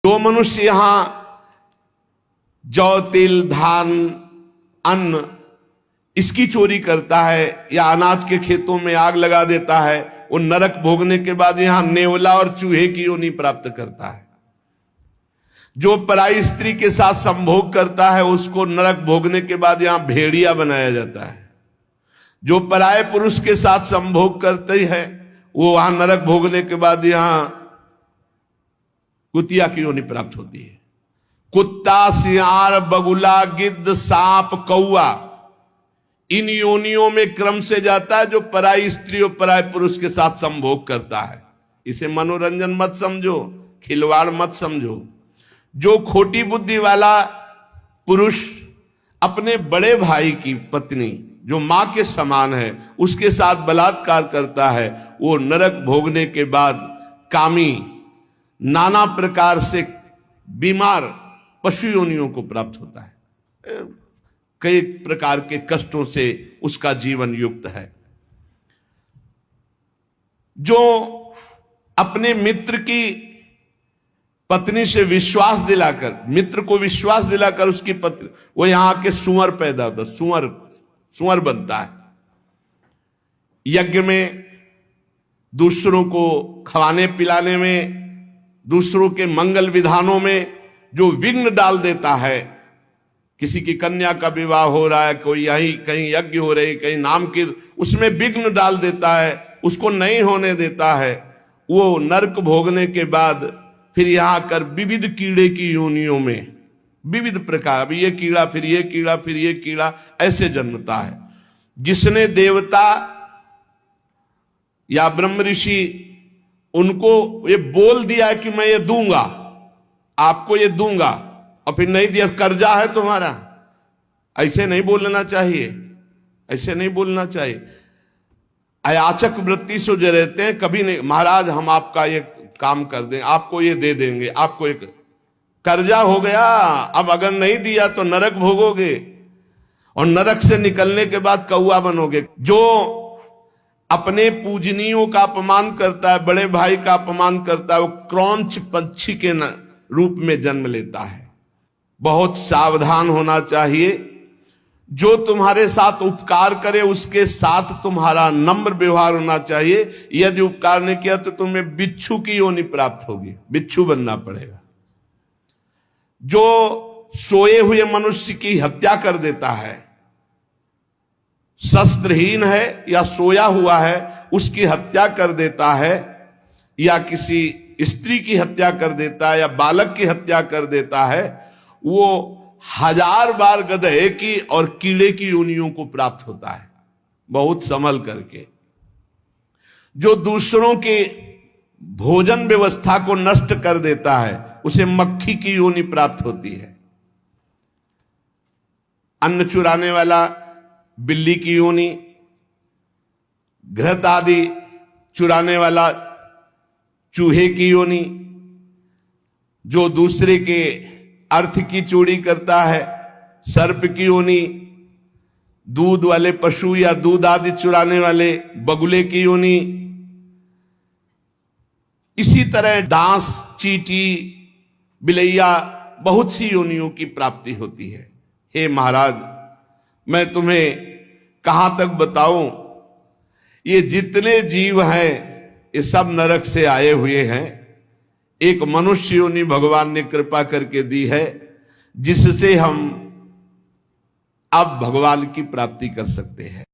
जो मनुष्य यहां जौ तिल धान अन्न इसकी चोरी करता है या अनाज के खेतों में आग लगा देता है, वो नरक भोगने के बाद यहां नेवला और चूहे की योनि प्राप्त करता है। जो पराई स्त्री के साथ संभोग करता है उसको नरक भोगने के बाद यहां भेड़िया बनाया जाता है। जो पराये पुरुष के साथ संभोग करते हैं वो वहां नरक भोगने के बाद यहां कुतिया की योनि प्राप्त होती है। कुत्ता, सियार, बगुला, गिद्ध, सांप, कौआ, इन योनियों में क्रम से जाता है जो पराई स्त्री और पराय पुरुष के साथ संभोग करता है। इसे मनोरंजन मत समझो, खिलवाड़ मत समझो। जो खोटी बुद्धि वाला पुरुष अपने बड़े भाई की पत्नी जो मां के समान है उसके साथ बलात्कार करता है, वो नरक भोगने के बाद कामी नाना प्रकार से बीमार पशु योनियों को प्राप्त होता है। कई प्रकार के कष्टों से उसका जीवन युक्त है। जो अपने मित्र की पत्नी से विश्वास दिलाकर, मित्र को विश्वास दिलाकर उसकी पत्नी, वो यहां के सुअर पैदा होता, सुअर बनता है। यज्ञ में दूसरों को खवाने पिलाने में, दूसरों के मंगल विधानों में जो विघ्न डाल देता है, किसी की कन्या का विवाह हो रहा है, कोई यहीं कहीं यज्ञ हो रही, कहीं नाम की, उसमें विघ्न डाल देता है, उसको नहीं होने देता है, वो नरक भोगने के बाद फिर यहां कर विविध कीड़े की योनियों में विविध प्रकार, ये कीड़ा फिर ये कीड़ा फिर ये कीड़ा ऐसे जन्मता है। जिसने देवता या ब्रह्म ऋषि उनको ये बोल दिया कि मैं ये दूंगा, आपको ये दूंगा, और फिर नहीं दिया, कर्जा है तुम्हारा, ऐसे नहीं बोलना चाहिए, ऐसे नहीं बोलना चाहिए। अयाचक वृत्ति से जो रहते हैं, कभी नहीं महाराज हम आपका ये काम कर दें, आपको ये दे देंगे, आपको एक कर्जा हो गया, अब अगर नहीं दिया तो नरक भोगोगे और नरक से निकलने के बाद कौआ बनोगे। जो अपने पूजनीयों का अपमान करता है, बड़े भाई का अपमान करता है, वो क्रौंच पक्षी के रूप में जन्म लेता है। बहुत सावधान होना चाहिए। जो तुम्हारे साथ उपकार करे उसके साथ तुम्हारा नम्र व्यवहार होना चाहिए। यदि उपकार नहीं किया तो तुम्हें बिच्छू की योनि प्राप्त होगी, बिच्छू बनना पड़ेगा। जो सोए हुए मनुष्य की हत्या कर देता है, शस्त्रहीन है या सोया हुआ है उसकी हत्या कर देता है, या किसी स्त्री की हत्या कर देता है या बालक की हत्या कर देता है, वो 1000 बार गधे की और कीड़े की योनियों को प्राप्त होता है, बहुत संभल करके। जो दूसरों के भोजन व्यवस्था को नष्ट कर देता है उसे मक्खी की योनि प्राप्त होती है। अन्न चुराने वाला बिल्ली की योनि, घृत आदि चुराने वाला चूहे की योनि, जो दूसरे के अर्थ की चोरी करता है सर्प की योनि, दूध वाले पशु या दूध आदि चुराने वाले बगुले की योनि। इसी तरह डांस, चींटी, बिलैया, बहुत सी योनियों की प्राप्ति होती है। हे महाराज, मैं तुम्हें कहां तक बताऊं, ये जितने जीव हैं ये सब नरक से आए हुए हैं। एक मनुष्य योनि भगवान ने कृपा करके दी है जिससे हम अब भगवान की प्राप्ति कर सकते हैं।